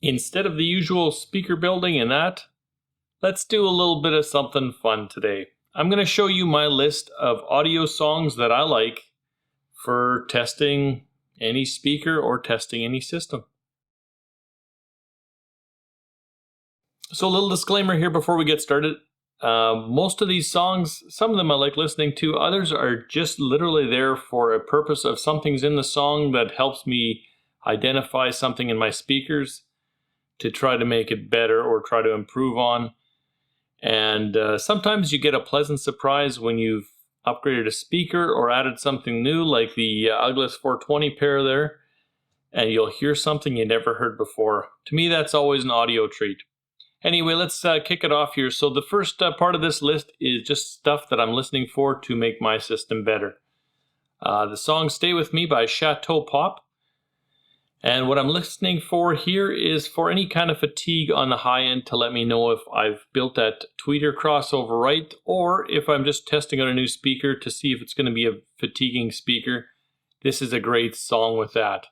Instead of the usual speaker building and that, let's do a little bit of something fun today. I'm going to show you my list of audio songs that I like for testing any speaker or testing any system. So a little disclaimer here before we get started. Most of these songs, some of them I like listening to, others are just literally there for a purpose of something's in the song that helps me identify something in my speakers to try to make it better or try to improve on. And sometimes you get a pleasant surprise when you've upgraded a speaker or added something new, like the Uglis 420 pair there, and you'll hear something you never heard before. To me, that's always an audio treat. Anyway, let's kick it off here. So the first part of this list is just stuff that I'm listening for to make my system better. The song Stay With Me by Chateau Pop. And what I'm listening for here is for any kind of fatigue on the high end to let me know if I've built that tweeter crossover right, or if I'm just testing out a new speaker to see if it's going to be a fatiguing speaker. This is a great song with that.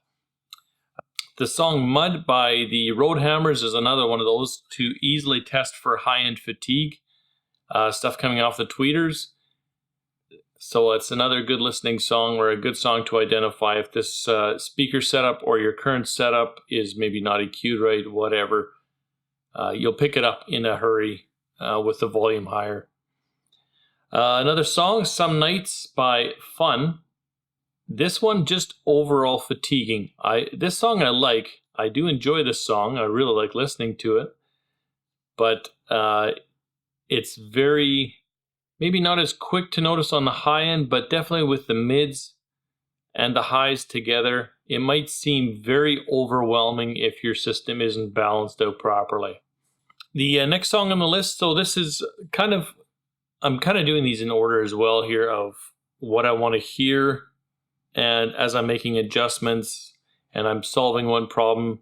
The song Mud by the Roadhammers is another one of those to easily test for high-end fatigue, stuff coming off the tweeters. So it's another good listening song, or a good song to identify if this speaker setup or your current setup is maybe not EQ'd right, whatever. You'll pick it up in a hurry with the volume higher. Another song, Some Nights by Fun. This one just overall fatiguing. This song I like. I do enjoy this song. I really like listening to it. But it's very... maybe not as quick to notice on the high end, but definitely with the mids and the highs together, it might seem very overwhelming if your system isn't balanced out properly. The next song on the list, so this is I'm kind of doing these in order as well here of what I want to hear, and as I'm making adjustments and I'm solving one problem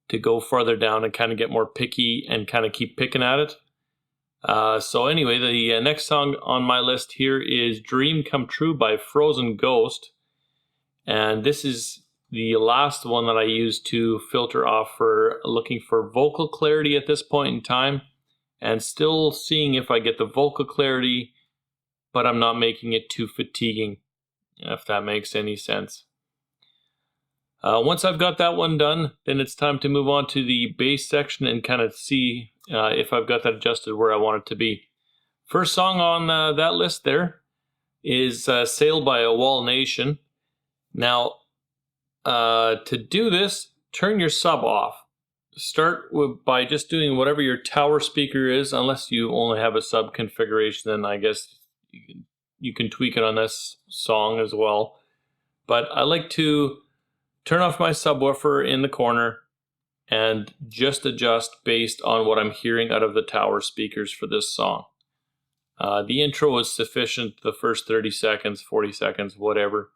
to go farther down and kind of get more picky and kind of keep picking at it. So anyway, the next song on my list here is Dream Come True by Frozen Ghost. And this is the last one that I used to filter off for looking for vocal clarity at this point in time. And still seeing if I get the vocal clarity, but I'm not making it too fatiguing, if that makes any sense. Once I've got that one done, then it's time to move on to the bass section and kind of see if I've got that adjusted where I want it to be. First song on that list there is Sail by a Wall Nation. Now, to do this, turn your sub off. Start by just doing whatever your tower speaker is, unless you only have a sub configuration, then I guess you can tweak it on this song as well. But I like to turn off my subwoofer in the corner and just adjust based on what I'm hearing out of the tower speakers for this song. The intro is sufficient, the first 30 seconds, 40 seconds, whatever.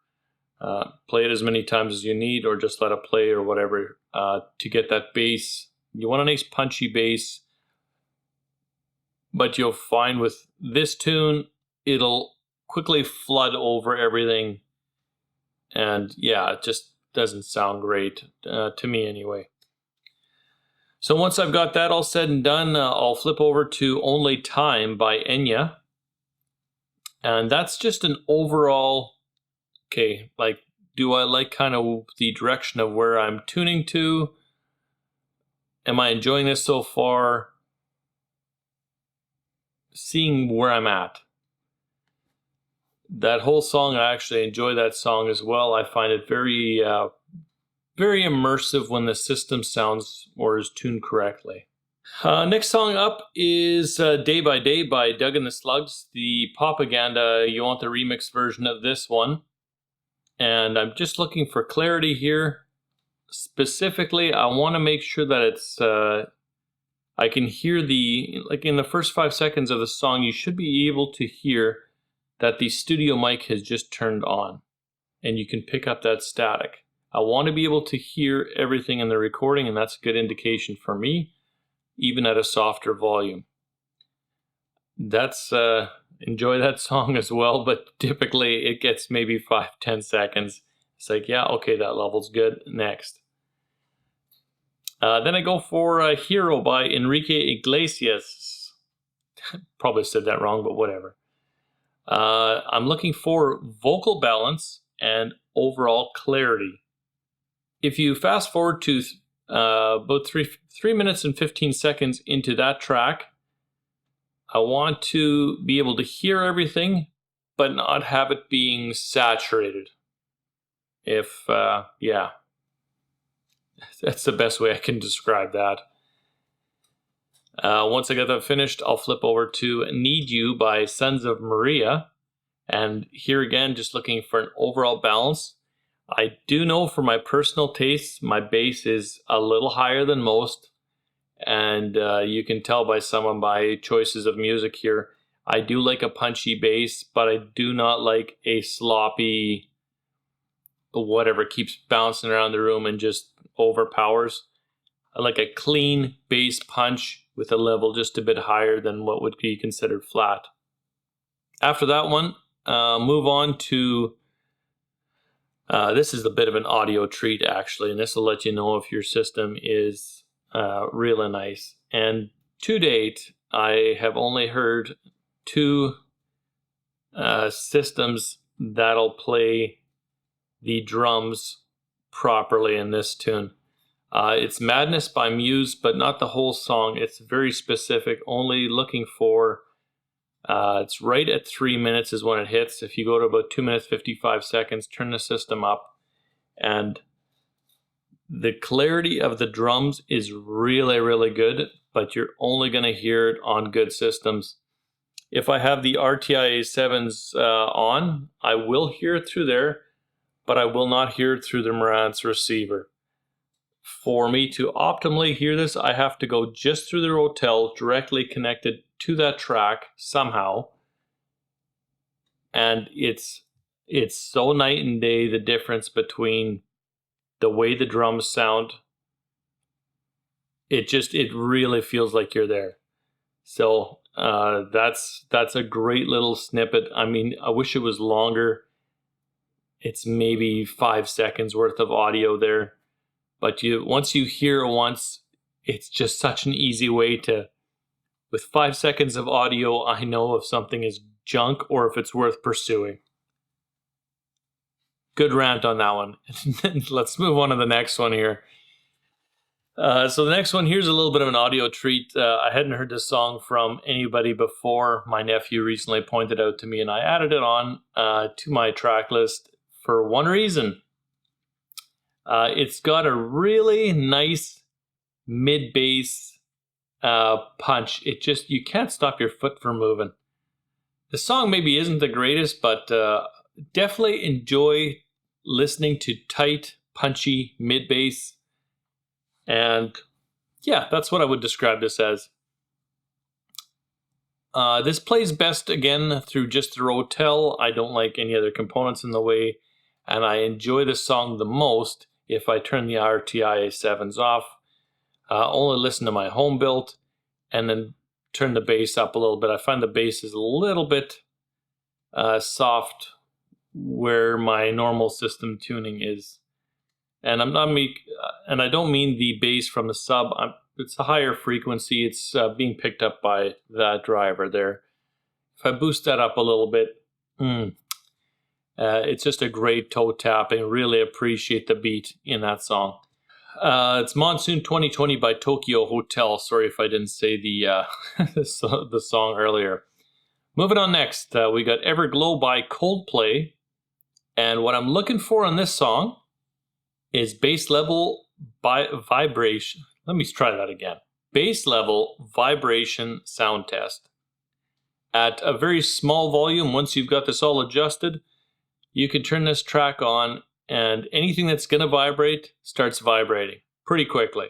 Play it as many times as you need, or just let it play or whatever to get that bass. You want a nice punchy bass, but you'll find with this tune, it'll quickly flood over everything. And yeah, it just doesn't sound great, to me anyway. So once I've got that all said and done, I'll flip over to Only Time by Enya. And that's just an overall, okay, like, do I like kind of the direction of where I'm tuning to? Am I enjoying this so far? Seeing where I'm at. That whole song, I actually enjoy that song as well. I find it very, very immersive when the system sounds or is tuned correctly. Next song up is Day by Day by Doug and the Slugs. The Propaganda, you want the remix version of this one. And I'm just looking for clarity here. Specifically, I want to make sure that it's, I can hear like in the first 5 seconds of the song, you should be able to hear that the studio mic has just turned on. And you can pick up that static. I want to be able to hear everything in the recording, and that's a good indication for me, even at a softer volume. That's, enjoy that song as well, but typically it gets maybe 5-10 seconds. It's like, yeah, okay, that level's good. Next. Then I go for Hero by Enrique Iglesias. Probably said that wrong, but whatever. I'm looking for vocal balance and overall clarity. If you fast forward to about 3 minutes and 15 seconds into that track, I want to be able to hear everything, but not have it being saturated. Yeah, that's the best way I can describe that. Once I get that finished, I'll flip over to Need You by Sons of Maria. And here again, just looking for an overall balance. I do know for my personal tastes, my bass is a little higher than most. And you can tell by some of my choices of music here. I do like a punchy bass, but I do not like a sloppy whatever keeps bouncing around the room and just overpowers. I like a clean bass punch with a level just a bit higher than what would be considered flat. After that one, move on to, this is a bit of an audio treat actually, and this will let you know if your system is really nice. And to date, I have only heard 2 systems that'll play the drums properly in this tune. It's Madness by Muse, but not the whole song. It's very specific, only looking for, it's right at 3 minutes is when it hits. If you go to about 2 minutes, 55 seconds, turn the system up, and the clarity of the drums is really, really good, but you're only going to hear it on good systems. If I have the RTI A7s on, I will hear it through there, but I will not hear it through the Marantz receiver. For me to optimally hear this, I have to go just through the Rotel, directly connected to that track somehow. And it's so night and day, the difference between the way the drums sound. It really feels like you're there. So that's a great little snippet. I mean, I wish it was longer. It's maybe 5 seconds worth of audio there. But once you hear it once, it's just such an easy way to, with 5 seconds of audio, I know if something is junk or if it's worth pursuing. Good rant on that one. Let's move on to the next one here. So the next one, here's a little bit of an audio treat. I hadn't heard this song from anybody before. My nephew recently pointed out to me, and I added it on to my track list for one reason. It's got a really nice mid-bass punch. You can't stop your foot from moving. The song maybe isn't the greatest, but definitely enjoy listening to tight, punchy mid-bass. And yeah, that's what I would describe this as. This plays best, again, through just the Rotel. I don't like any other components in the way, and I enjoy this song the most if I turn the RTI A7s off, only listen to my home built, and then turn the bass up a little bit. I find the bass is a little bit soft where my normal system tuning is. And and I don't mean the bass from the sub. It's a higher frequency. It's being picked up by that driver there. If I boost that up a little bit, it's just a great toe tapping. Really appreciate the beat in that song. It's Monsoon 2020 by Tokyo Hotel. Sorry if I didn't say the the song earlier. Moving on next, we got Everglow by Coldplay. And what I'm looking for on this song is bass level vibration. Let me try that again. Bass level vibration sound test. At a very small volume, once you've got this all adjusted, you can turn this track on and anything that's going to vibrate starts vibrating pretty quickly.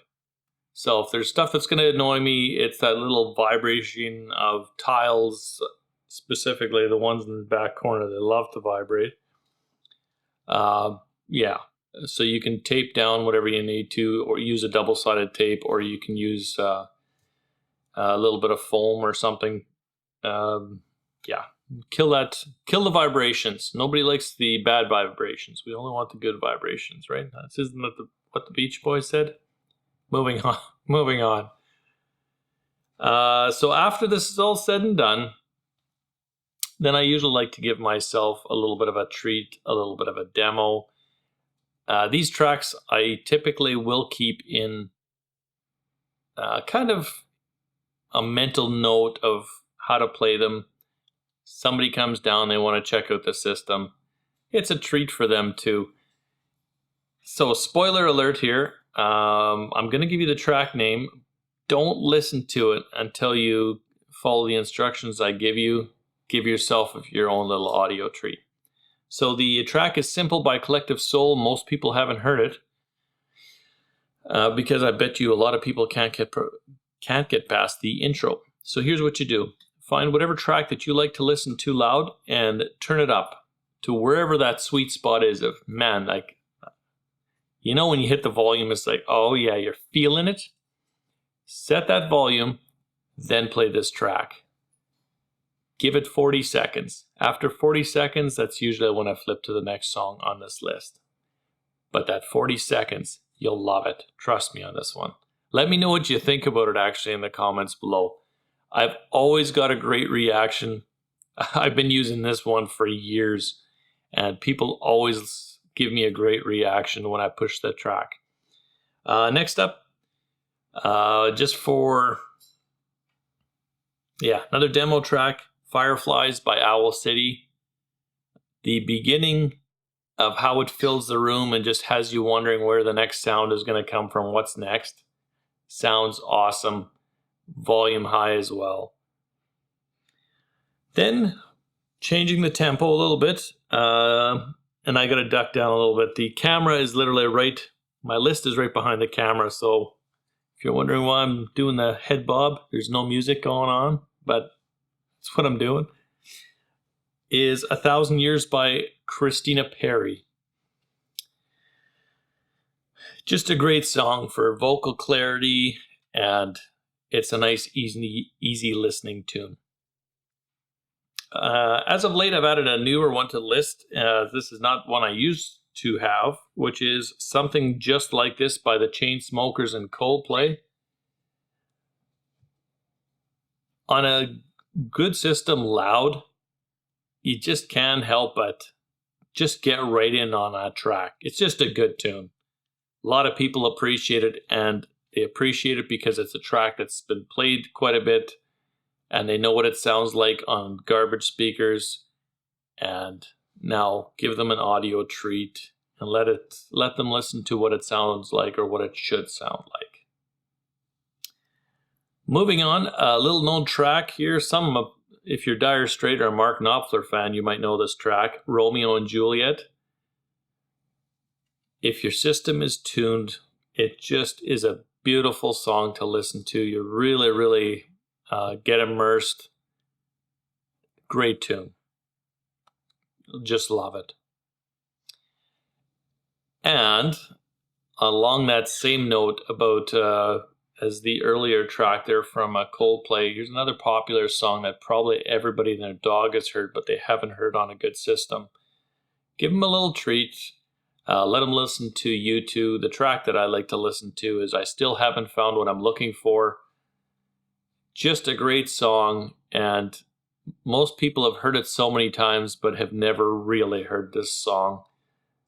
So if there's stuff that's going to annoy me, it's that little vibration of tiles, specifically the ones in the back corner that love to vibrate. Yeah, so you can tape down whatever you need to, or use a double-sided tape, or you can use a little bit of foam or something. Yeah, kill the vibrations. Nobody likes the bad vibrations. We only want the good vibrations, right? Isn't that what the Beach Boys said? moving on. Moving on. So after this is all said and done, then I usually like to give myself a little bit of a treat, a little bit of a demo. These tracks I typically will keep in kind of a mental note of how to play them. Somebody comes down, they want to check out the system. It's a treat for them too. So spoiler alert here, I'm going to give you the track name. Don't listen to it until you follow the instructions I give you. Give yourself your own little audio treat. So the track is Simple by Collective Soul. Most people haven't heard it because I bet you a lot of people can't get past the intro. So here's what you do. Find whatever track that you like to listen to loud and turn it up to wherever that sweet spot is of, man, like, you know, when you hit the volume, it's like, oh yeah, you're feeling it. Set that volume, then play this track. Give it 40 seconds. After 40 seconds, that's usually when I flip to the next song on this list. But that 40 seconds, you'll love it. Trust me on this one. Let me know what you think about it actually in the comments below. I've always got a great reaction. I've been using this one for years, and people always give me a great reaction when I push the track. Next up, just for, another demo track, Fireflies by Owl City. The beginning of how it fills the room and just has you wondering where the next sound is going to come from, what's next. Sounds awesome. Volume high as well. Then, changing the tempo a little bit, and I got to duck down a little bit. The camera is literally my list is right behind the camera, so if you're wondering why I'm doing the head bob, there's no music going on, but that's what I'm doing, is 1,000 Years by Christina Perri. Just a great song for vocal clarity, and it's a nice, easy listening tune. As of late, I've added a newer one to the list. This is not one I used to have, which is Something Just Like This by the Chainsmokers and Coldplay. On a good system, loud, you just can't help but just get right in on that track. It's just a good tune. A lot of people appreciate it, and they appreciate it because it's a track that's been played quite a bit, and they know what it sounds like on garbage speakers. And now give them an audio treat and let them listen to what it sounds like, or what it should sound like. Moving on, a little known track here. If you're Dire Straits or a Mark Knopfler fan, you might know this track, Romeo and Juliet. If your system is tuned, it just is a beautiful song to listen to. You really, really get immersed. Great tune. Just love it. And along that same note about as the earlier track there from Coldplay, here's another popular song that probably everybody and their dog has heard, but they haven't heard on a good system. Give them a little treat. Let them listen to U2. The track that I like to listen to is I Still Haven't Found What I'm Looking For. Just a great song, and most people have heard it so many times but have never really heard this song.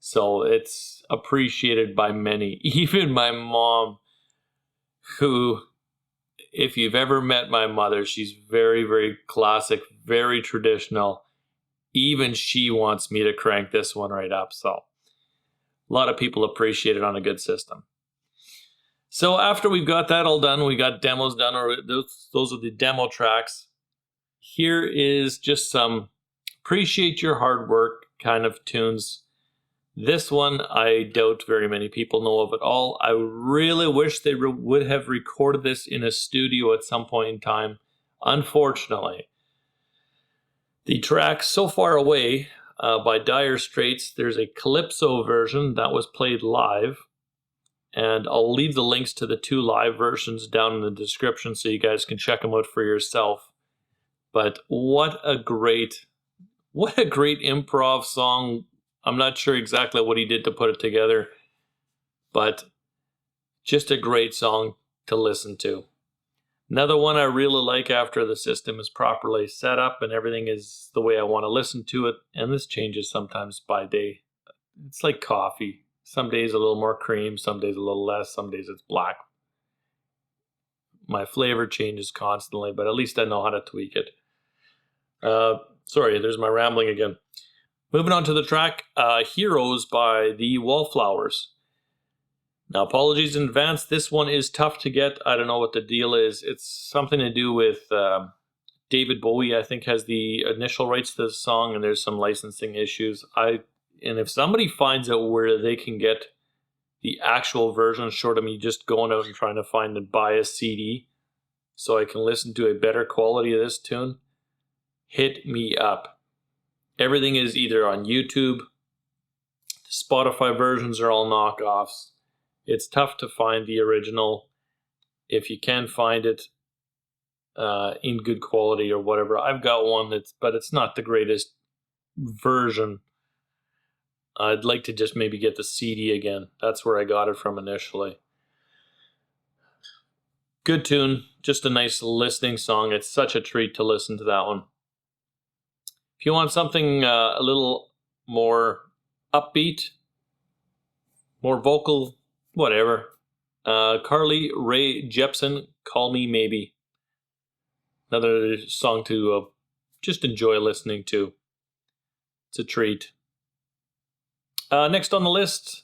So it's appreciated by many, even my mom, who, if you've ever met my mother, she's very, very classic, very traditional. Even she wants me to crank this one right up. So a lot of people appreciate it on a good system. So after we've got that all done, we got demos done, or those are the demo tracks. Here is just some appreciate your hard work kind of tunes. This one, I doubt very many people know of at all. I really wish they would have recorded this in a studio at some point in time. Unfortunately, the track So Far Away by Dire Straits, there's a Calypso version that was played live. And I'll leave the links to the 2 live versions down in the description so you guys can check them out for yourself. But what a great improv song. I'm not sure exactly what he did to put it together, but Just a great song to listen to. Another one I really like after the system is properly set up and everything is the way I want to listen to it. And this changes sometimes by day. It's like coffee. Some days a little more cream, some days a little less, some days it's black. My flavor changes constantly, but at least I know how to tweak it. Sorry, there's my rambling again. Moving on to the track, Heroes by the Wallflowers. Now, apologies in advance. This one is tough to get. I don't know what the deal is. It's something to do with David Bowie, I think, has the initial rights to this song, and there's some licensing issues. And if somebody finds out where they can get the actual version, short of me just going out and trying to find and buy a CD so I can listen to a better quality of this tune, hit me up. Everything is either on YouTube. The Spotify versions are all knockoffs. It's tough to find the original. If you can find it in good quality or whatever, I've got one but it's not the greatest version. I'd like to just maybe get the CD again. That's where I got it from initially. Good tune, just a nice listening song. It's such a treat to listen to that one. If you want something a little more upbeat, more vocal, whatever, Carly Rae Jepsen, Call Me Maybe. Another song to just enjoy listening to. It's a treat. Next on the list,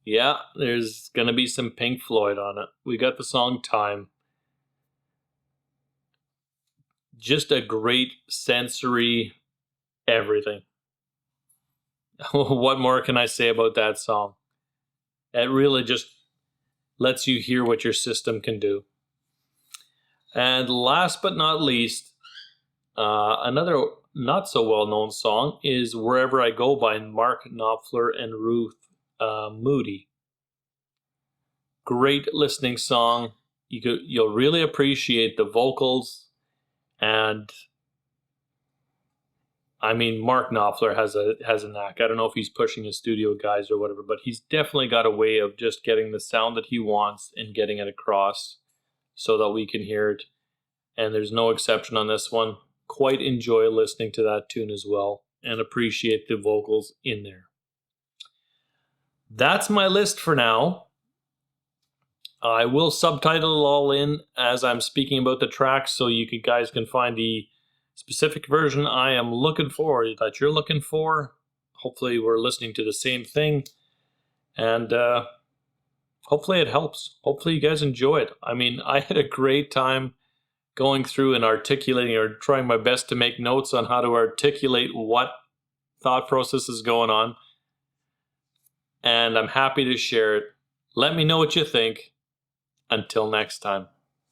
yeah, there's going to be some Pink Floyd on it. We got the song Time. Just a great sensory everything. What more can I say about that song? It really just lets you hear what your system can do. And last but not least, another not so well-known song is Wherever I Go by Mark Knopfler and Ruth Moody. Great listening song. You'll really appreciate the vocals, and I mean, Mark Knopfler has a knack. I don't know if he's pushing his studio guys or whatever, but he's definitely got a way of just getting the sound that he wants and getting it across so that we can hear it. And there's no exception on this one. Quite enjoy listening to that tune as well and appreciate the vocals in there. That's my list for now. I will subtitle it all in as I'm speaking about the tracks so you guys can find the specific version I am looking for, that you're looking for. Hopefully we're listening to the same thing, and hopefully it helps. Hopefully you guys enjoy it. I mean, I had a great time going through and articulating or trying my best to make notes on how to articulate what thought process is going on, and I'm happy to share it. Let me know what you think. Until next time.